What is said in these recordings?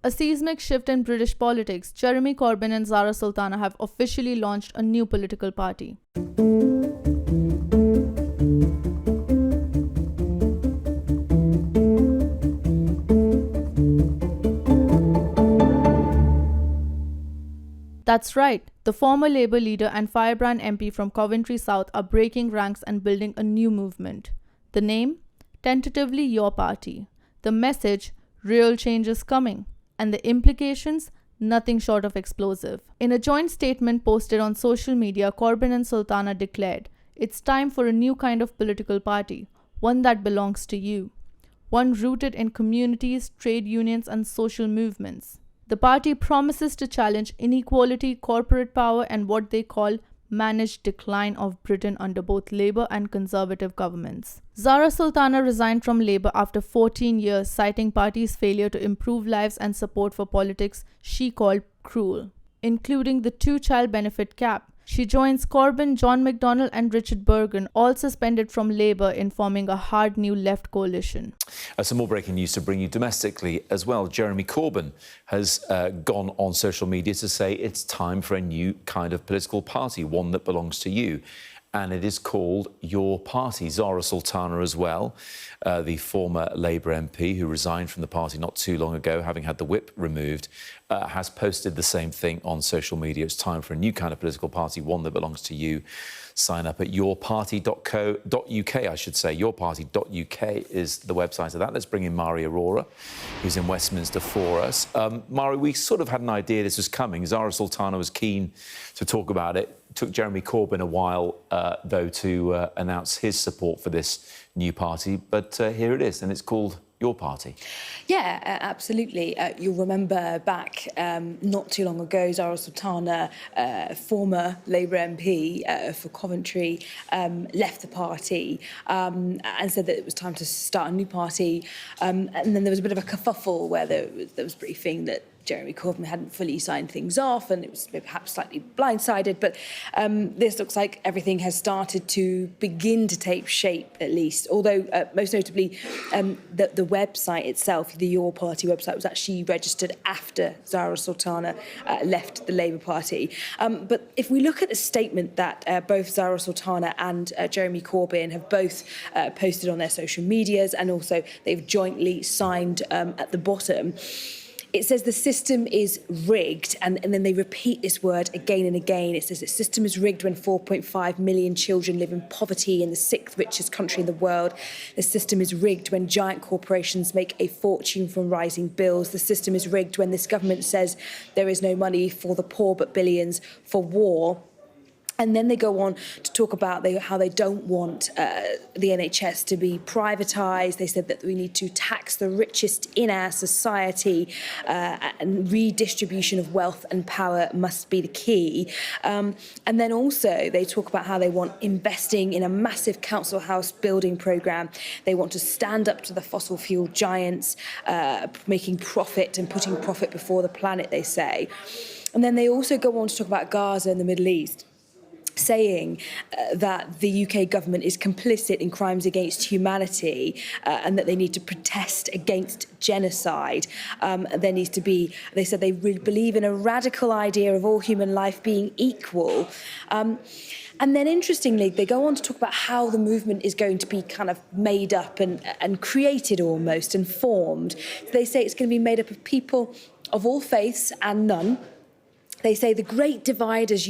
A seismic shift in British politics, Jeremy Corbyn and Zara Sultana have officially launched a new political party. That's right, the former Labour leader and firebrand MP from Coventry South are breaking ranks and building a new movement. The name? Tentatively Your Party. The message? Real change is coming. And the implications? Nothing short of explosive. In a joint statement posted on social media, Corbyn and Sultana declared, "It's time for a new kind of political party, one that belongs to you. One rooted in communities, trade unions and social movements." The party promises to challenge inequality, corporate power, and what they call managed decline of Britain under both Labour and Conservative governments. Zara Sultana resigned from Labour after 14 years, citing party's failure to improve lives and support for politics she called cruel, including the two-child benefit cap. She joins Corbyn, John McDonnell and Richard Burgon, all suspended from Labour, in forming a hard new left coalition. Some more breaking news to bring you domestically as well. Jeremy Corbyn has gone on social media to say it's time for a new kind of political party, one that belongs to you. And it is called Your Party. Zara Sultana as well, the former Labour MP who resigned from the party not too long ago, having had the whip removed, has posted the same thing on social media. It's time for a new kind of political party, one that belongs to you. Sign up at yourparty.co.uk, I should say. Yourparty.uk is the website of that. Let's bring in Mari Aurora, who's in Westminster for us. Mari, we sort of had an idea this was coming. Zara Sultana was keen to talk about it. It took Jeremy Corbyn a while, though, to announce his support for this new party. But here it is, and it's called Your Party. Yeah, absolutely. You'll remember back not too long ago, Zara Sultana, former Labour MP for Coventry, left the party and said that it was time to start a new party. And then there was a bit of a kerfuffle where there was briefing that Jeremy Corbyn hadn't fully signed things off and it was perhaps slightly blindsided, but this looks like everything has started to begin to take shape, at least, although most notably the website itself, the Your Party website, was actually registered after Zara Sultana left the Labour Party. But if we look at the statement that both Zara Sultana and Jeremy Corbyn have both posted on their social medias, and also they've jointly signed at the bottom, it says the system is rigged, and then they repeat this word again and again. It says the system is rigged when 4.5 million children live in poverty in the 6th richest country in the world. The system is rigged when giant corporations make a fortune from rising bills. The system is rigged when this government says there is no money for the poor but billions for war. And then they go on to talk about how they don't want the NHS to be privatised. They said that we need to tax the richest in our society, and redistribution of wealth and power must be the key. And then also they talk about how they want investing in a massive council house building programme. They want to stand up to the fossil fuel giants, making profit and putting profit before the planet, they say. And then they also go on to talk about Gaza and the Middle East, saying that the UK government is complicit in crimes against humanity, and that they need to protest against genocide. There needs to be, they said they believe in a radical idea of all human life being equal. And then, interestingly, they go on to talk about how the movement is going to be kind of made up and created almost and formed. They say it's going to be made up of people of all faiths and none. They say the great dividers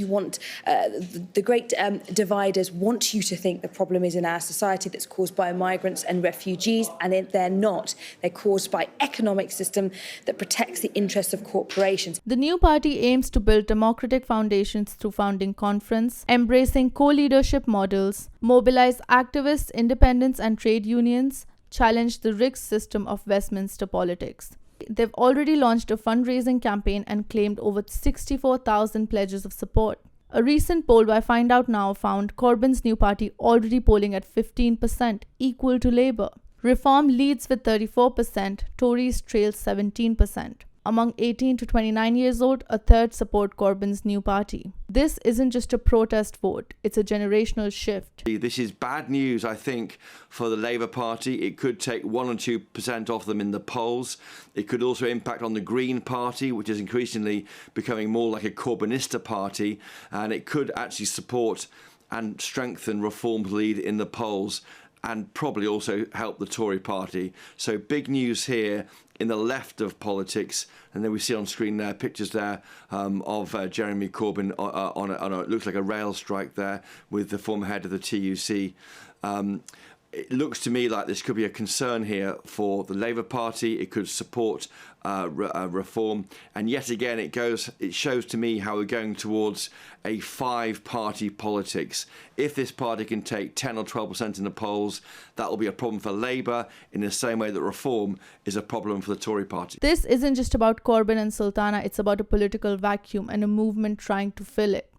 dividers want you to think the problem is in our society that's caused by migrants and refugees, and they're not. They're caused by economic system that protects the interests of corporations. The new party aims to build democratic foundations through founding conference, embracing co-leadership models, mobilize activists, independents and trade unions, challenge the rigged system of Westminster politics. They've already launched a fundraising campaign and claimed over 64,000 pledges of support. A recent poll by Find Out Now found Corbyn's new party already polling at 15%, equal to Labour. Reform leads with 34%, Tories trail 17%. Among 18 to 29 years old, a third support Corbyn's new party. This isn't just a protest vote, it's a generational shift. This is bad news, I think, for the Labour Party. It could take 1 or 2% off them in the polls. It could also impact on the Green Party, which is increasingly becoming more like a Corbynista party, and it could actually support and strengthen Reform's lead in the polls, and probably also help the Tory party. So big news here in the left of politics. And then we see on screen there pictures there of Jeremy Corbyn on a, it looks like a rail strike there with the former head of the TUC. It looks to me like this could be a concern here for the Labour Party. It could support reform, and yet again it shows to me how we're going towards a 5-party politics. If this party can take 10 or 12% in the polls, that will be a problem for Labour in the same way that reform is a problem for the Tory party. This isn't just about Corbyn and Sultana, it's about a political vacuum and a movement trying to fill it.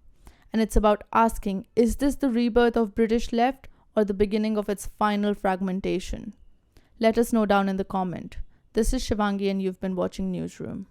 And it's about asking, is this the rebirth of British left or the beginning of its final fragmentation? Let us know down in the comment. This is Shivangi and you've been watching Newsroom.